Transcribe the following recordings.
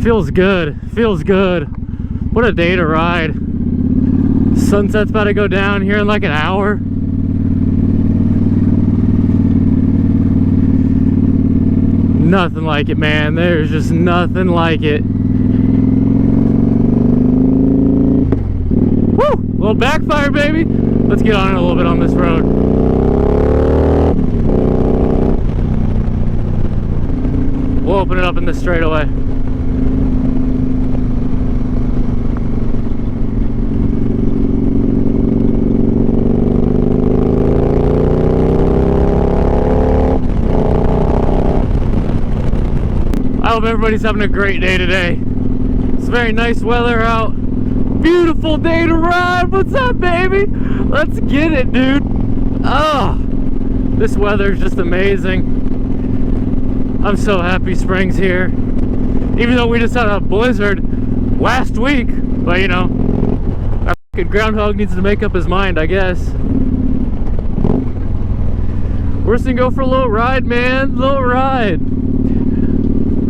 Feels good. Feels good. What a day to ride. Sunset's about to go down here in like an hour. Nothing like it, man. There's just nothing like it. Woo! A little backfire, baby. Let's get on it a little bit on this road. We'll open it up in this straightaway. I hope everybody's having a great day today. It's very nice weather out. Beautiful day to ride. What's up, baby? Let's get it, dude. Oh, this weather is just amazing. I'm so happy spring's here. Even though we just had a blizzard last week. But, you know, our fucking groundhog needs to make up his mind, I guess. We're just gonna go for a little ride, man. Little ride.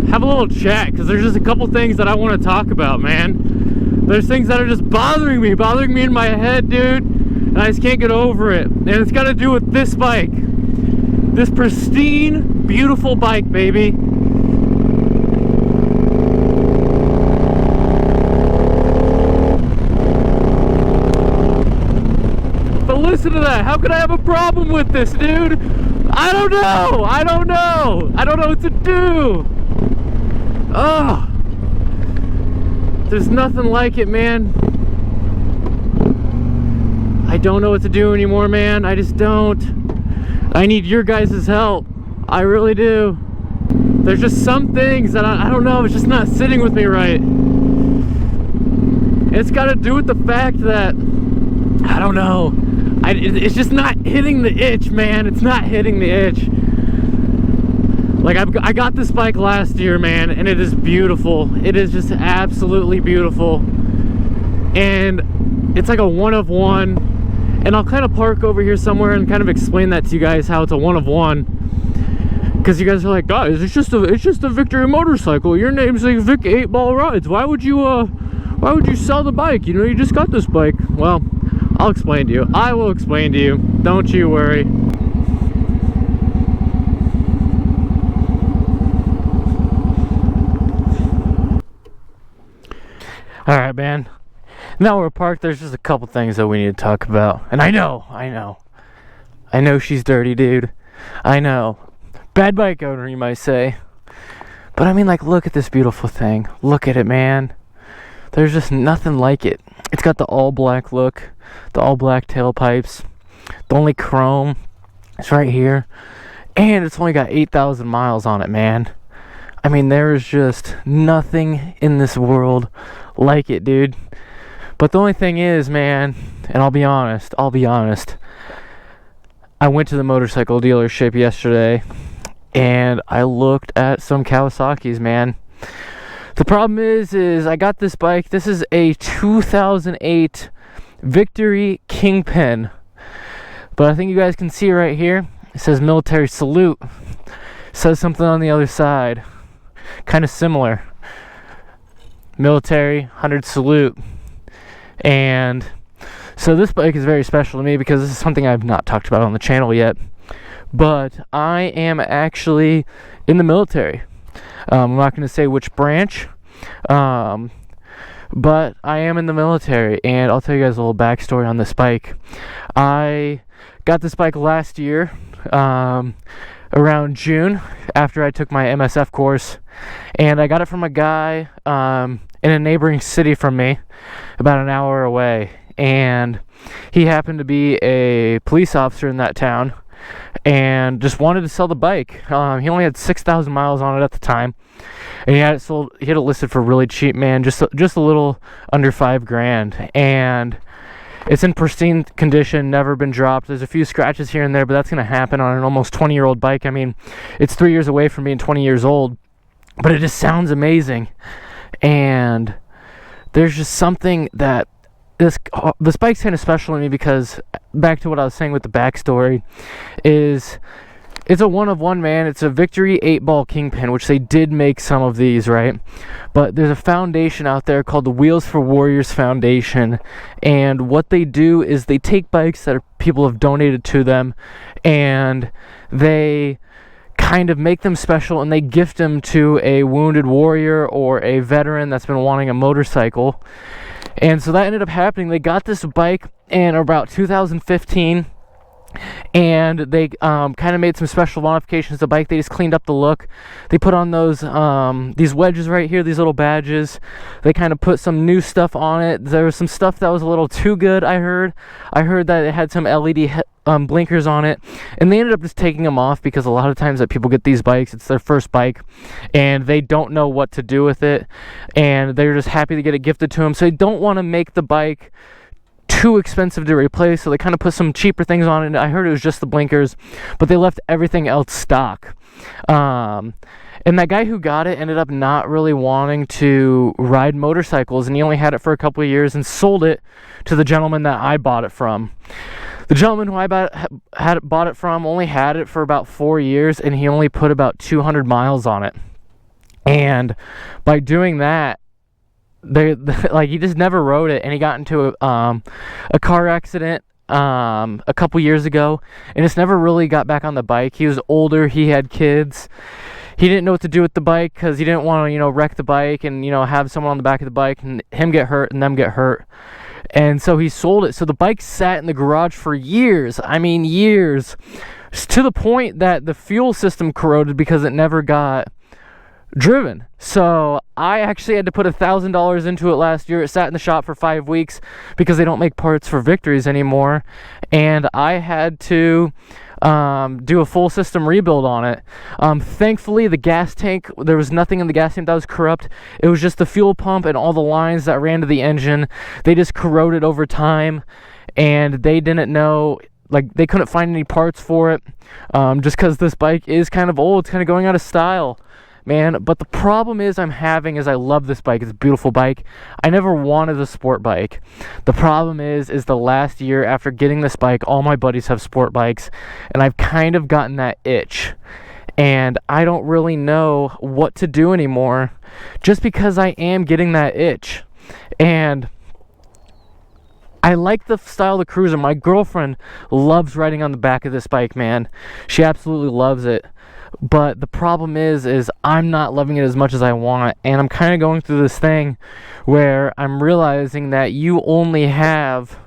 Have a little chat, because there's just a couple things that I want to talk about, man. There's things that are just bothering me in my head, dude, and I just can't get over it. And it's got to do with this bike. This pristine, beautiful bike, baby. But listen to that. How could I have a problem with this, dude? I don't know. I don't know what to do. Oh, there's nothing like it, man. I don't know what to do anymore, man. I just don't. I need your guys' help. I really do. There's just some things that I don't know, it's just not sitting with me right. It's got to do with the fact that, I don't know, it's just not hitting the itch, man. It's not hitting the itch. Like, I got this bike last year, man, and it is beautiful. It is just absolutely beautiful. And it's like a one of one. And I'll kind of park over here somewhere and kind of explain that to you guys, how it's a one of one. Because you guys are like, guys, it's just a Victory motorcycle. Your name's like Vic 8-Ball Rides. Why would you sell the bike? You know, you just got this bike. Well, I'll explain to you. I will explain to you. Don't you worry. Alright, man. Now we're parked, there's just a couple things that we need to talk about. And I know she's dirty, dude. I know. Bad bike owner, you might say. But I mean, like, look at this beautiful thing. Look at it, man. There's just nothing like it. It's got the all black look, the all black tailpipes, the only chrome. It's right here. And it's only got 8,000 miles on it, man. I mean, there is just nothing in this world like it, dude. But the only thing is, man, and I'll be honest, I went to the motorcycle dealership yesterday and I looked at some Kawasaki's, man. The problem is I got this bike. This is a 2008 Victory Kingpin. But I think you guys can see right here, it says military salute. It says something on the other side. Kind of similar. Military 100 salute. And so this bike is very special to me because this is something I've not talked about on the channel yet. But I am actually in the military. I'm not going to say which branch, but I am in the military, and I'll tell you guys a little backstory on this bike. I got this bike last year, around June, after I took my MSF course, and I got it from a guy in a neighboring city from me, about an hour away, and he happened to be a police officer in that town, and just wanted to sell the bike. He only had 6,000 miles on it at the time, and he had it sold. He had it listed for really cheap, man, just a little under $5,000, and it's in pristine condition, never been dropped. There's a few scratches here and there, but that's gonna happen on an almost 20-year-old bike. I mean, it's 3 years away from being 20 years old, but it just sounds amazing. And there's just something that this bike's kind of special to me because, back to what I was saying with the backstory, is It's a one of one, man. It's a Victory 8-ball Kingpin, which they did make some of these, right? But there's a foundation out there called the Wheels for Warriors Foundation, and what they do is they take bikes that people have donated to them, and they kind of make them special, and they gift them to a wounded warrior or a veteran that's been wanting a motorcycle. And so that ended up happening. They got this bike in about 2015, and they kind of made some special modifications to the bike. They just cleaned up the look. They put on those these wedges right here, these little badges. They kind of put some new stuff on it. There was some stuff that was a little too good, I heard that it had some LED blinkers on it, and they ended up just taking them off, because a lot of times that people get these bikes, it's their first bike and they don't know what to do with it, and they're just happy to get it gifted to them, so they don't want to make the bike too expensive to replace, so they kind of put some cheaper things on it. I heard it was just the blinkers, but they left everything else stock. And that guy who got it ended up not really wanting to ride motorcycles, and he only had it for a couple of years and sold it to the gentleman that I bought it from. The gentleman who I bought it from only had it for about 4 years, and he only put about 200 miles on it. And by doing that, he just never rode it, and he got into a car accident a couple years ago, and just never really got back on the bike. He was older, he had kids, he didn't know what to do with the bike, because he didn't want to wreck the bike and have someone on the back of the bike and him get hurt and them get hurt. And so he sold it. So the bike sat in the garage for years, years, to the point that the fuel system corroded because it never got driven. So I actually had to put $1,000 into it last year. It sat in the shop for 5 weeks because they don't make parts for Victories anymore, and I had to do a full system rebuild on it. Thankfully, the gas tank, there was nothing in the gas tank that was corrupt. It was just the fuel pump and all the lines that ran to the engine. They just corroded over time, and they didn't know, they couldn't find any parts for it, just because this bike is kind of old. It's kind of going out of style, man. But the problem is I love this bike. It's a beautiful bike. I never wanted a sport bike. The problem is the last year after getting this bike, all my buddies have sport bikes, and I've kind of gotten that itch, and I don't really know what to do anymore, just because I am getting that itch. And I like the style of the Cruiser. My girlfriend loves riding on the back of this bike, man. She absolutely loves it. But the problem is I'm not loving it as much as I want, and I'm kind of going through this thing where I'm realizing that you only have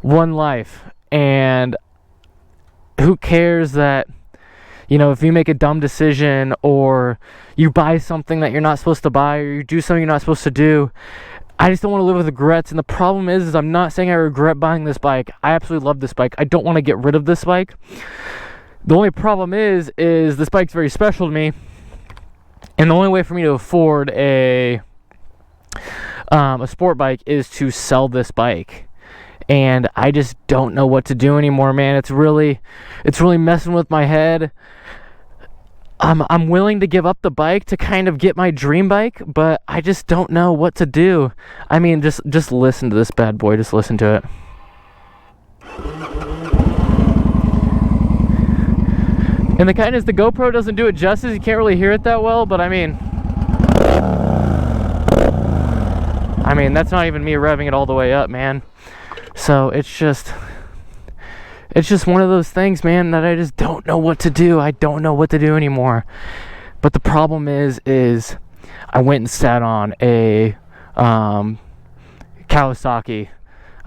one life, and who cares that, if you make a dumb decision, or you buy something that you're not supposed to buy, or you do something you're not supposed to do. I just don't want to live with regrets. And the problem is I'm not saying I regret buying this bike. I absolutely love this bike. I don't want to get rid of this bike. The only problem is this bike's very special to me, and the only way for me to afford a sport bike is to sell this bike, and I just don't know what to do anymore, man. It's really messing with my head. I'm willing to give up the bike to kind of get my dream bike, but I just don't know what to do. Just listen to this bad boy. Just listen to it. And the kind is, the GoPro doesn't do it justice. You can't really hear it that well, but that's not even me revving it all the way up, man. So it's just one of those things, man, that I just don't know what to do. I don't know what to do anymore. But the problem is I went and sat on a Kawasaki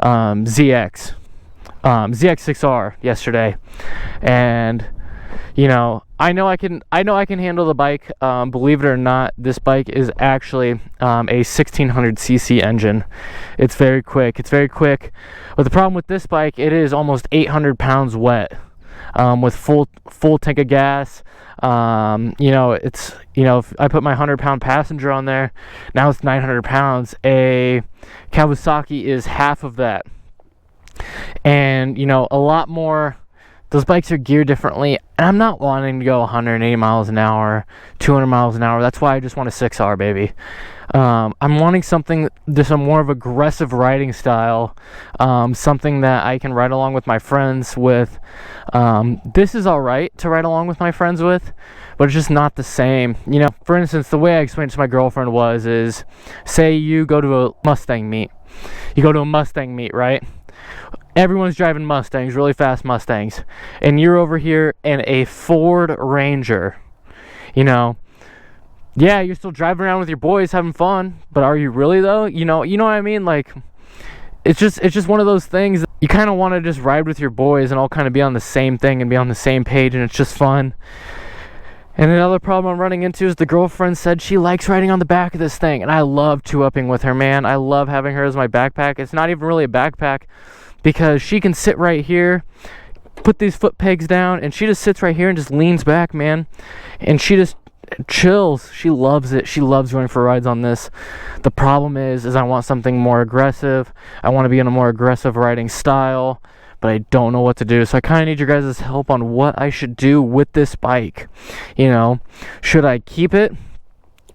ZX6R yesterday, and I know I can handle the bike. Believe it or not, this bike is actually a 1600cc engine. It's very quick. But the problem with this bike, it is almost 800 pounds wet, with full tank of gas. If I put my 100-pound passenger on there, now it's 900 pounds. A Kawasaki is half of that, and a lot more those bikes are geared differently, and I'm not wanting to go 180 miles an hour, 200 miles an hour. That's why I just want a 6R, baby. I'm wanting something, just a more of aggressive riding style, something that I can ride along with my friends with. This is all right to ride along with my friends with, but it's just not the same. You know, for instance, the way I explained it to my girlfriend is, say you go to a Mustang meet. You go to a Mustang meet, right? Everyone's driving Mustangs, really fast Mustangs, and you're over here in a Ford Ranger. You know, yeah, you're still driving around with your boys having fun, but are you really though? You know what I mean? Like, it's just one of those things that you kind of want to just ride with your boys and all kind of be on the same thing and be on the same page, and it's just fun. And another problem I'm running into is the girlfriend said she likes riding on the back of this thing, and I love two-upping with her, man. I love having her as my backpack. It's not even really a backpack, because she can sit right here, put these foot pegs down, and she just sits right here and just leans back, man. And she just chills. She loves it. She loves going for rides on this. The problem is I want something more aggressive. I want to be in a more aggressive riding style, but I don't know what to do. So I kind of need your guys' help on what I should do with this bike. You know, should I keep it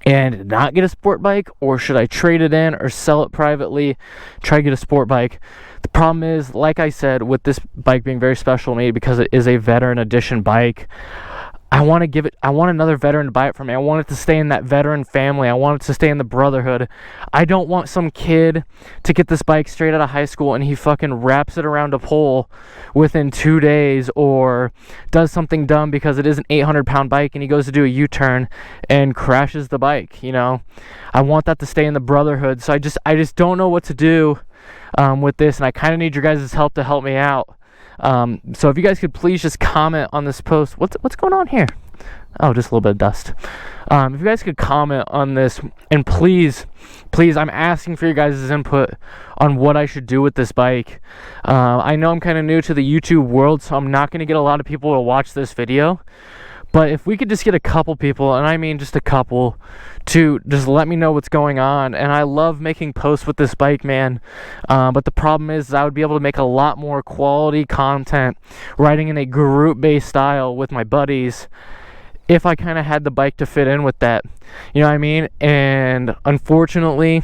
and not get a sport bike, or should I trade it in or sell it privately, try to get a sport bike? The problem is, like I said, with this bike being very special to me because it is a veteran edition bike, I want another veteran to buy it for me. I want it to stay in that veteran family. I want it to stay in the brotherhood. I don't want some kid to get this bike straight out of high school and he fucking wraps it around a pole within 2 days, or does something dumb because it is an 800-pound bike and he goes to do a U-turn and crashes the bike. You know, I want that to stay in the brotherhood. So I just don't know what to do with this, and I kind of need your guys' help to help me out. So if you guys could please just comment on this post. What's going on here? Oh, just a little bit of dust. If you guys could comment on this, and please, I'm asking for your guys' input on what I should do with this bike. I know I'm kind of new to the YouTube world, so I'm not going to get a lot of people to watch this video. But if we could just get a couple people, and I mean just a couple, to just let me know what's going on. And I love making posts with this bike, man. But the problem is I would be able to make a lot more quality content riding in a group-based style with my buddies if I kind of had the bike to fit in with that. You know what I mean? And unfortunately,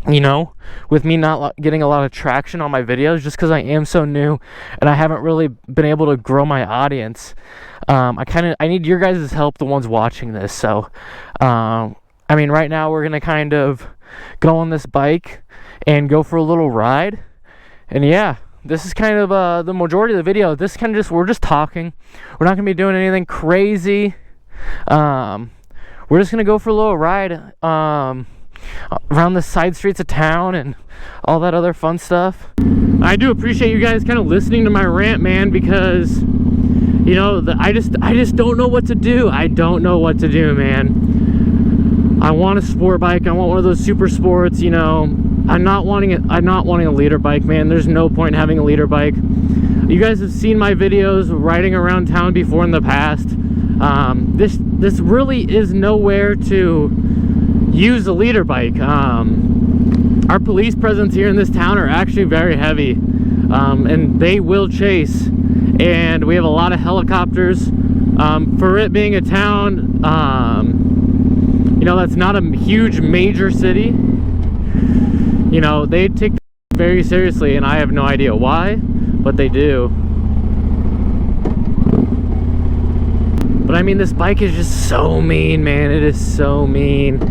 you know, with me not getting a lot of traction on my videos just because I am so new and I haven't really been able to grow my audience, I need your guys' help, the ones watching this. So I mean, right now we're gonna kind of go on this bike and go for a little ride, and yeah, this is kind of the majority of the video. This kind of we're just talking. We're not gonna be doing anything crazy. We're just gonna go for a little ride around the side streets of town and all that other fun stuff. I do appreciate you guys kind of listening to my rant, man, because you know, I just don't know what to do. I don't know what to do, man. I want a sport bike. I want one of those super sports, you know. I'm not wanting a leader bike, man. There's no point in having a leader bike. You guys have seen my videos riding around town before in the past. This really is nowhere to use a leader bike. Our police presence here in this town are actually very heavy, and they will chase. And we have a lot of helicopters. For it being a town, you know, that's not a huge major city, you know, they take it very seriously, and I have no idea why, but they do. But I mean, this bike is just so mean, man. It is so mean.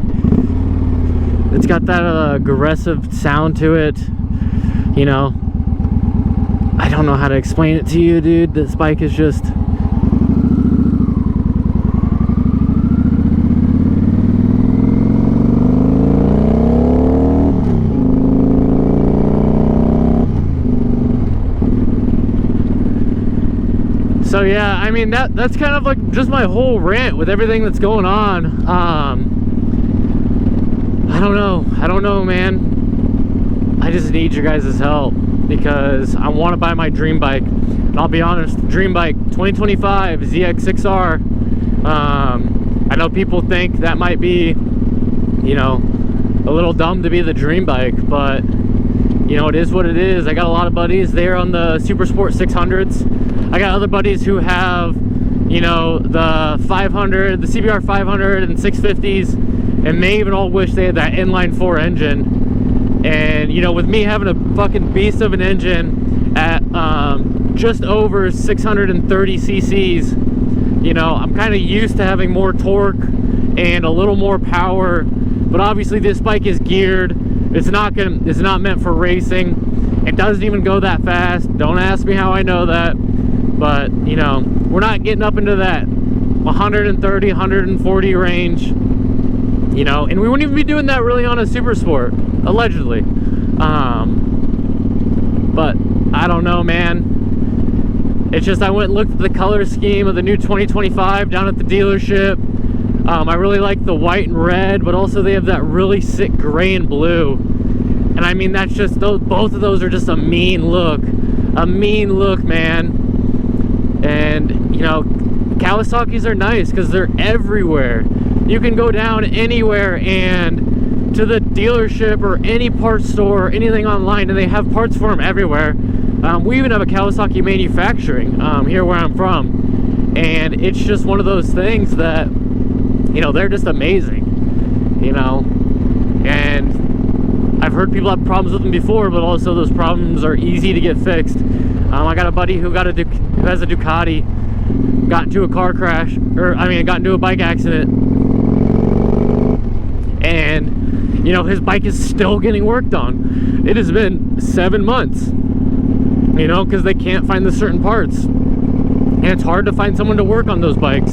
It's got that aggressive sound to it, you know. I don't know how to explain it to you, dude. This bike is just... So yeah, I mean, that's kind of like just my whole rant with everything that's going on. I don't know, man. I just need your guys' help, because I want to buy my dream bike. And I'll be honest, dream bike 2025 ZX6R. I know people think that might be, you know, a little dumb to be the dream bike, but you know, it is what it is. I got a lot of buddies there on the Super Sport 600s. I got other buddies who have, you know, the 500, the CBR 500 and 650s, and may even all wish they had that inline 4 engine. And, you know, with me having a fucking beast of an engine at just over 630 cc's, you know, I'm kind of used to having more torque and a little more power. But obviously this bike is geared. It's not meant for racing. It doesn't even go that fast. Don't ask me how I know that. But, you know, we're not getting up into that 130, 140 range. You know, and we wouldn't even be doing that really on a Super Sport, allegedly. But I don't know, man. It's just I went and looked at the color scheme of the new 2025 down at the dealership. I really like the white and red, but also they have that really sick gray and blue. And I mean, that's just, both of those are just a mean look. A mean look, man. And, you know, Kawasaki's are nice because they're everywhere. You can go down anywhere and to the dealership or any parts store or anything online, and they have parts for them everywhere. We even have a Kawasaki manufacturing here where I'm from. And it's just one of those things that, you know, they're just amazing, you know. And I've heard people have problems with them before, but also those problems are easy to get fixed. I got a buddy who has a Ducati, got into a car crash, got into a bike accident, and, you know, his bike is still getting worked on. It has been 7 months, you know, because they can't find the certain parts, and it's hard to find someone to work on those bikes.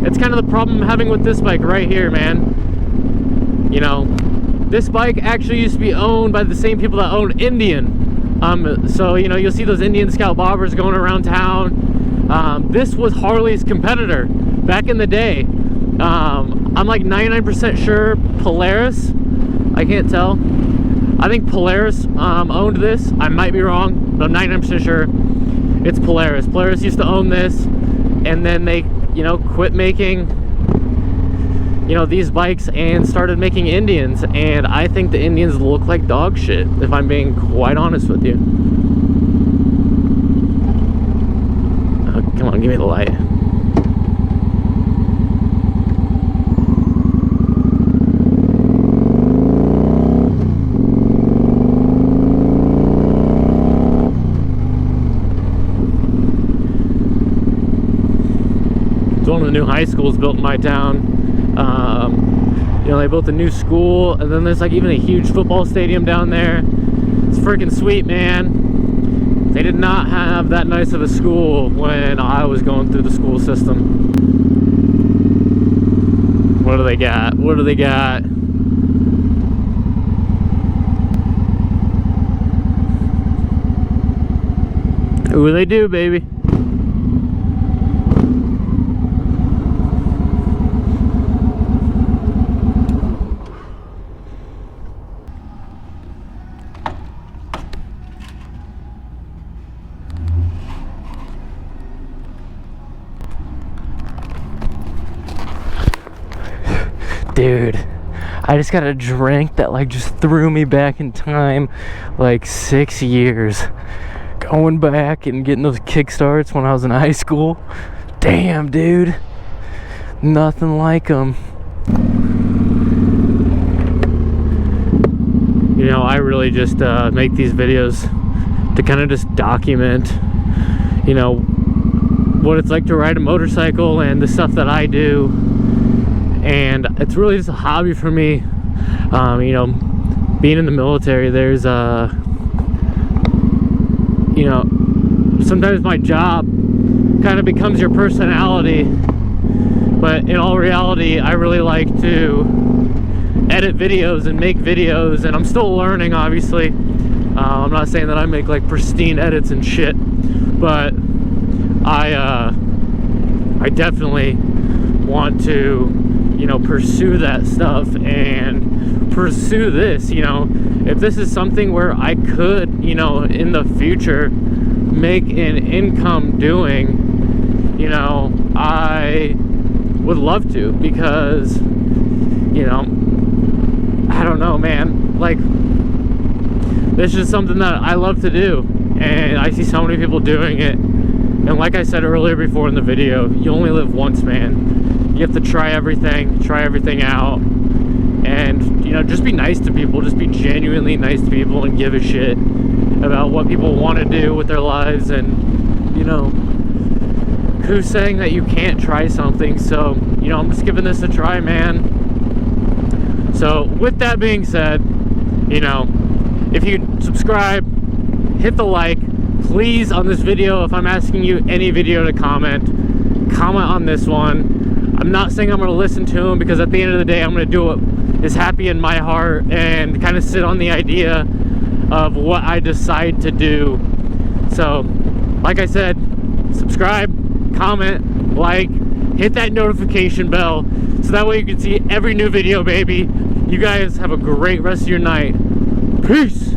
It's kind of the problem I'm having with this bike right here, man. You know, this bike actually used to be owned by the same people that owned Indian. So, you know, you'll see those Indian Scout Bobbers going around town. This was Harley's competitor back in the day. I'm like 99% sure Polaris, I can't tell. I think Polaris owned this. I might be wrong, but I'm 99% sure it's Polaris. Polaris used to own this, and then they, you know, quit making, you know, these bikes and started making Indians. And I think the Indians look like dog shit, if I'm being quite honest with you. Come on, give me the light. It's one of the new high schools built in my town. You know, they built a new school, and then there's like even a huge football stadium down there. It's freaking sweet, man. They did not have that nice of a school when I was going through the school system. What do they got? What do they got? What do they do, baby? Dude, I just got a drink that like just threw me back in time like 6 years. Going back and getting those kickstarts when I was in high school. Damn, dude. Nothing like them. You know, I really just make these videos to kind of just document, you know, what it's like to ride a motorcycle and the stuff that I do. And it's really just a hobby for me. You know, being in the military, there's you know, sometimes my job kind of becomes your personality, but in all reality, I really like to edit videos and make videos, and I'm still learning, obviously. I'm not saying that I make like pristine edits and shit, but I definitely want to, you know, pursue that stuff and pursue this. You know, if this is something where I could, you know, in the future make an income doing, you know, I would love to, because, you know, I don't know, man, like this is something that I love to do, and I see so many people doing it. And like I said earlier before in the video, you only live once, man. You have to try everything out, and you know, just be nice to people. Just be genuinely nice to people and give a shit about what people want to do with their lives. And you know, who's saying that you can't try something? So you know, I'm just giving this a try, man. So with that being said, you know, if you subscribe, hit the like, please, on this video. If I'm asking you any video to comment on this one. I'm not saying I'm going to listen to them, because at the end of the day, I'm going to do what is happy in my heart and kind of sit on the idea of what I decide to do. So, like I said, subscribe, comment, like, hit that notification bell, so that way you can see every new video, baby. You guys have a great rest of your night. Peace!